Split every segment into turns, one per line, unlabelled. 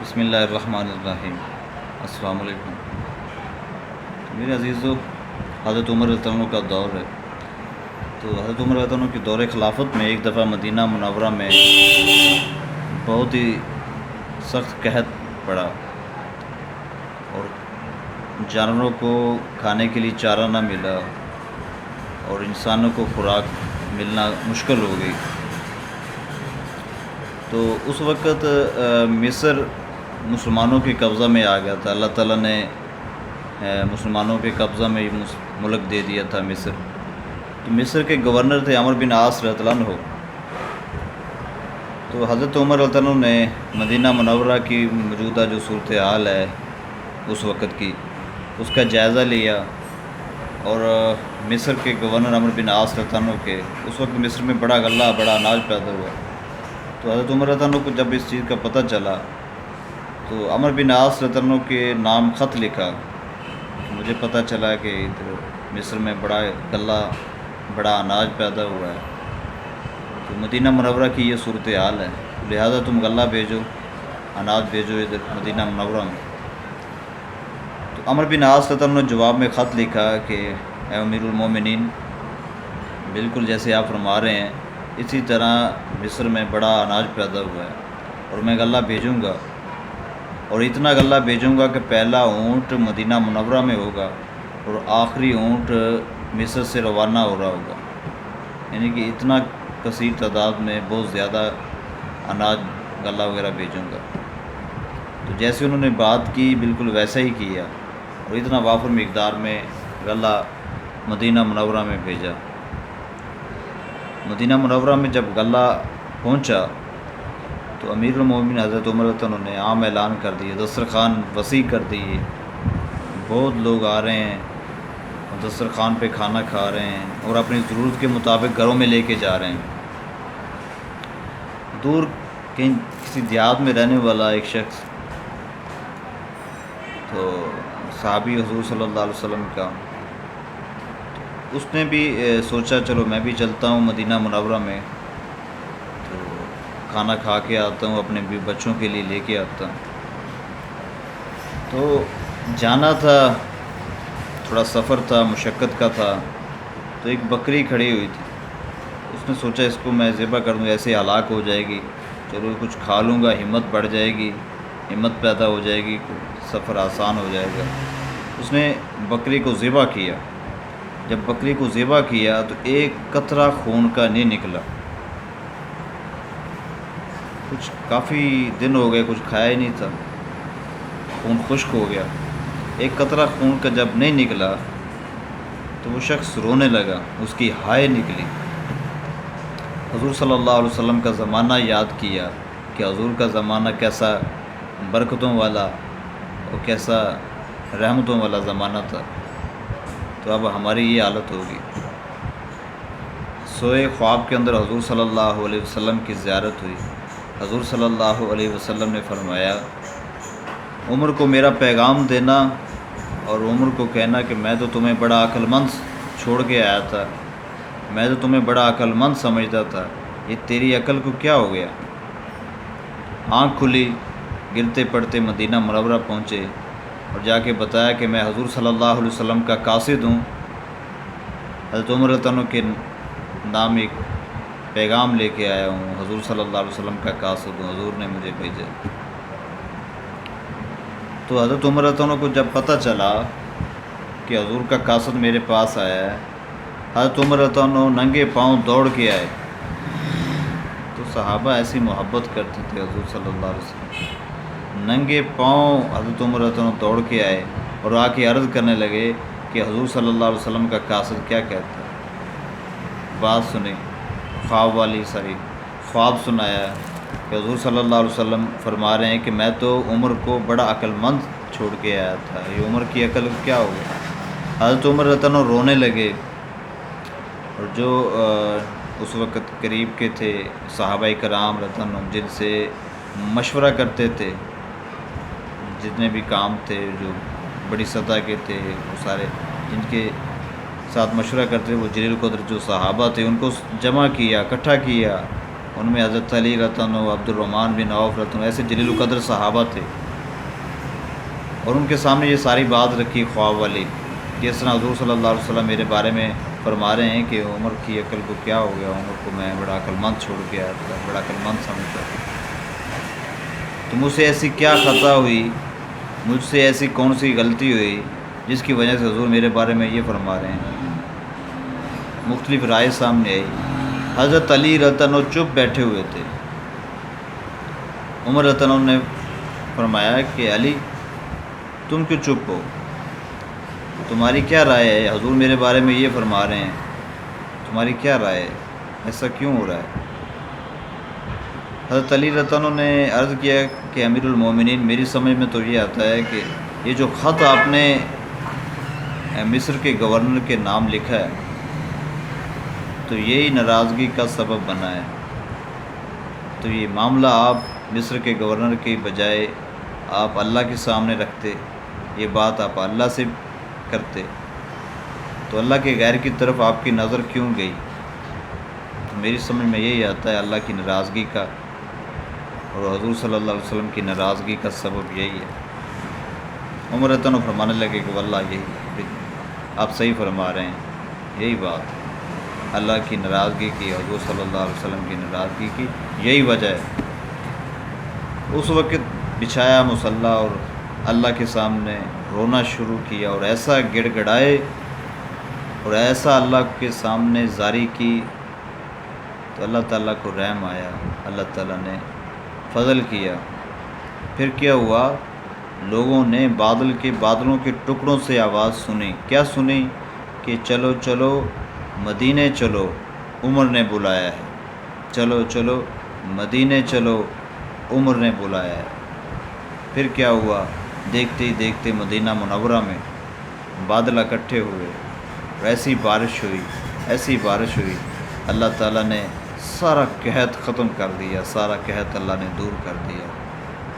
بسم اللہ الرحمن الرحیم۔ السلام علیکم میرے عزیزو، حضرت عمر رضی اللہ عنہ کا دور ہے۔ تو حضرت عمر رضی اللہ عنہ کی دور خلافت میں ایک دفعہ مدینہ منورہ میں بہت ہی سخت قحط پڑا اور جانوروں کو کھانے کے لیے چارہ نہ ملا اور انسانوں کو خوراک ملنا مشکل ہو گئی۔ تو اس وقت مصر مسلمانوں کے قبضہ میں آ گیا تھا۔ اللہ تعالیٰ نے مسلمانوں کے قبضہ میں ملک دے دیا تھا مصر۔ تو مصر کے گورنر تھے عمرو بن عاص رضی اللہ عنہ۔ تو حضرت عمر رضی اللہ عنہ نے مدینہ منورہ کی موجودہ جو صورتحال ہے اس وقت کی، اس کا جائزہ لیا اور مصر کے گورنر عمرو بن عاص رضی اللہ عنہ کے اس وقت مصر میں بڑا غلہ بڑا اناج پیدا ہوا۔ تو حضرت عمر رضی اللہ عنہ کو جب اس چیز کا پتہ چلا تو عمرو بن عاص رضی اللہ عنہ کے نام خط لکھا کہ مجھے پتہ چلا کہ ادھر مصر میں بڑا غلہ بڑا اناج پیدا ہوا ہے، تو مدینہ منورہ کی یہ صورتحال ہے، لہذا تم غلہ بھیجو، اناج بھیجو ادھر مدینہ منورہ میں۔ تو عمرو بن عاص رضی اللہ عنہ نے جواب میں خط لکھا کہ اے امیر المومنین، بالکل جیسے آپ فرما رہے ہیں اسی طرح مصر میں بڑا اناج پیدا ہوا ہے اور میں غلہ بھیجوں گا، اور اتنا غلہ بھیجوں گا کہ پہلا اونٹ مدینہ منورہ میں ہوگا اور آخری اونٹ مصر سے روانہ ہو رہا ہوگا، یعنی کہ اتنا کثیر تعداد میں بہت زیادہ اناج غلہ وغیرہ بھیجوں گا۔ تو جیسے انہوں نے بات کی بالکل ویسا ہی کیا اور اتنا وافر مقدار میں غلہ مدینہ منورہ میں بھیجا۔ مدینہ منورہ میں جب غلہ پہنچا تو امیر المومنین حضرت عمر رضی اللہ عنہ نے عام اعلان کر دیے، دسترخوان وسیع کر دیے، بہت لوگ آ رہے ہیں اور دسترخوان پہ کھانا کھا رہے ہیں اور اپنی ضرورت کے مطابق گھروں میں لے کے جا رہے ہیں۔ دور کہیں کسی دیہات میں رہنے والا ایک شخص، تو صحابی حضور صلی اللہ علیہ وسلم کا، اس نے بھی سوچا چلو میں بھی چلتا ہوں مدینہ منورہ میں، تو کھانا کھا کے آتا ہوں، اپنے بھی بچوں کے لیے لے کے آتا ہوں۔ تو جانا تھا، تھوڑا سفر تھا، مشقت کا تھا، تو ایک بکری کھڑی ہوئی تھی، اس نے سوچا اس کو میں ذبح کر دوں، ایسے ہلاک ہو جائے گی، چلو کچھ کھا لوں گا، ہمت بڑھ جائے گی، ہمت پیدا ہو جائے گی، سفر آسان ہو جائے گا۔ اس نے بکری کو ذبح کیا۔ جب بکری کو ذبح کیا تو ایک قطرہ خون کا نہیں نکلا، کچھ کافی دن ہو گئے کچھ کھایا ہی نہیں تھا، خون خشک ہو گیا، ایک قطرہ خون کا جب نہیں نکلا تو وہ شخص رونے لگا، اس کی ہائے نکلی۔ حضور صلی اللہ علیہ وسلم کا زمانہ یاد کیا کہ حضور کا زمانہ کیسا برکتوں والا اور کیسا رحمتوں والا زمانہ تھا، تو اب ہماری یہ حالت ہوگی۔ سوئے خواب کے اندر حضور صلی اللہ علیہ وسلم کی زیارت ہوئی۔ حضور صلی اللہ علیہ وسلم نے فرمایا عمر کو میرا پیغام دینا اور عمر کو کہنا کہ میں تو تمہیں بڑا عقل مند چھوڑ کے آیا تھا، میں تو تمہیں بڑا عقل مند سمجھتا تھا، یہ تیری عقل کو کیا ہو گیا؟ آنکھ کھلی، گرتے پڑتے مدینہ منورہ پہنچے اور جا کے بتایا کہ میں حضور صلی اللہ علیہ وسلم کا قاصد ہوں، حضرت عمر رضی اللہ عنہ کے نام ایک پیغام لے کے آیا ہوں، حضور صلی اللہ علیہ وسلم کا قاصد ہوں، حضور نے مجھے بھیجا۔ تو حضرت عمر رضی اللہ عنہ کو جب پتہ چلا کہ حضور کا قاصد میرے پاس آیا ہے، حضرت عمر رضی اللہ عنہ ننگے پاؤں دوڑ کے آئے۔ تو صحابہ ایسی محبت کرتے تھے حضور صلی اللہ علیہ وسلم، ننگے پاؤں حضرت عمر رضی اللہ عنہ دوڑ کے آئے اور آ کے عرض کرنے لگے کہ حضور صلی اللہ علیہ وسلم کا قاصد کیا کہتا ہے۔ بات سنی، خواب سنایا کہ حضور صلی اللہ علیہ وسلم فرما رہے ہیں کہ میں تو عمر کو بڑا عقل مند چھوڑ کے آیا تھا، یہ عمر کی عقل کو کیا ہو گیا؟ حضرت عمر رضی اللہ عنہ رونے لگے، اور جو اس وقت قریب کے تھے صحابہ کرام رضی اللہ عنہم، جن سے مشورہ کرتے تھے، جتنے بھی کام تھے جو بڑی سطح کے تھے، وہ سارے جن کے ساتھ مشورہ کرتے تھے، وہ جلیل القدر جو صحابہ تھے، ان کو جمع کیا، اکٹھا کیا ان میں حضرت علی رضی اللہ عنہ، عبد الرحمن بن عوف رضی اللہ عنہ، ایسے جلیل القدر صحابہ تھے، اور ان کے سامنے یہ ساری بات رکھی خواب والی، جس طرح حضور صلی اللہ علیہ وسلم میرے بارے میں فرما رہے ہیں کہ عمر کی عقل کو کیا ہو گیا، عمر کو میں بڑا عقل مند چھوڑ کے آیا تھا، بڑا عقل مند سمجھتا تھا، تو مجھ سے ایسی کیا خطا ہوئی، مجھ سے ایسی کون سی غلطی ہوئی جس کی وجہ سے حضور میرے بارے میں یہ فرما رہے ہیں۔ مختلف رائے سامنے آئی۔ حضرت علی رضی اللہ عنہ چپ بیٹھے ہوئے تھے۔ عمر رضی اللہ عنہ نے فرمایا کہ علی تم کیوں چپ ہو، تمہاری کیا رائے ہے، حضور میرے بارے میں یہ فرما رہے ہیں، تمہاری کیا رائے ہے، ایسا کیوں ہو رہا ہے؟ حضرت علی رضی اللہ عنہ نے عرض کیا کہ امیر المومنین، میری سمجھ میں تو یہ آتا ہے کہ یہ جو خط آپ نے مصر کے گورنر کے نام لکھا ہے تو یہی ناراضگی کا سبب بنا ہے، تو یہ معاملہ آپ مصر کے گورنر کے بجائے آپ اللہ کے سامنے رکھتے، یہ بات آپ اللہ سے کرتے، تو اللہ کے غیر کی طرف آپ کی نظر کیوں گئی؟ تو میری سمجھ میں یہی آتا ہے اللہ کی ناراضگی کا اور حضور صلی اللہ علیہ وسلم کی ناراضگی کا سبب یہی ہے۔ عمر رضی اللہ عنہ فرمانے لگے کہ واللہ یہی آپ صحیح فرما رہے ہیں، یہی بات اللہ کی ناراضگی کی، حضور صلی اللہ علیہ وسلم کی ناراضگی کی یہی وجہ ہے۔ اس وقت بچھایا مصلی اور اللہ کے سامنے رونا شروع کیا، اور ایسا گڑ گڑائے اور ایسا اللہ کے سامنے زاری کی، تو اللہ تعالیٰ کو رحم آیا، اللہ تعالیٰ نے فضل کیا۔ پھر کیا ہوا، لوگوں نے بادلوں کے ٹکڑوں سے آواز سنی، کیا سنی کہ چلو چلو مدینے چلو، عمر نے بلایا ہے، چلو چلو مدینے چلو، عمر نے بلایا ہے۔ پھر کیا ہوا، دیکھتے ہی دیکھتے مدینہ منورہ میں بادل اکٹھے ہوئے، ایسی بارش ہوئی، اللہ تعالیٰ نے سارا قحط ختم کر دیا، سارا قحط اللہ نے دور کر دیا،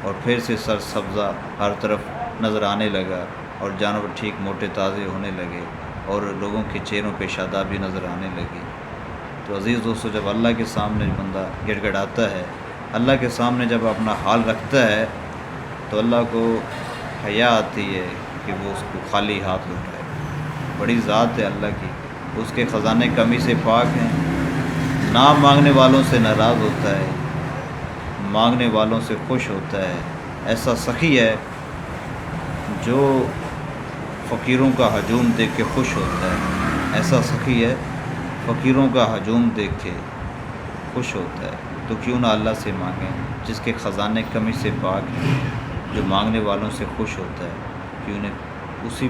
اور پھر سے سر سبزہ ہر طرف نظر آنے لگا، اور جانور ٹھیک موٹے تازے ہونے لگے، اور لوگوں کے چہروں پہ شادابی نظر آنے لگی۔ تو عزیز دوستو، جب اللہ کے سامنے بندہ گڑ گڑاتا ہے، اللہ کے سامنے جب اپنا حال رکھتا ہے، تو اللہ کو حیا آتی ہے کہ وہ اس کو خالی ہاتھ لوٹائے۔ بڑی ذات ہے اللہ کی، اس کے خزانے کمی سے پاک ہیں، نہ مانگنے والوں سے ناراض ہوتا ہے، مانگنے والوں سے خوش ہوتا ہے۔ ایسا سخی ہے جو فقیروں کا ہجوم دیکھ کے خوش ہوتا ہے، ایسا سخی ہے فقیروں کا ہجوم دیکھ کے خوش ہوتا ہے۔ تو کیوں نہ اللہ سے مانگیں جس کے خزانے کمی سے پاک ہیں، جو مانگنے والوں سے خوش ہوتا ہے، کیوں نہ اسی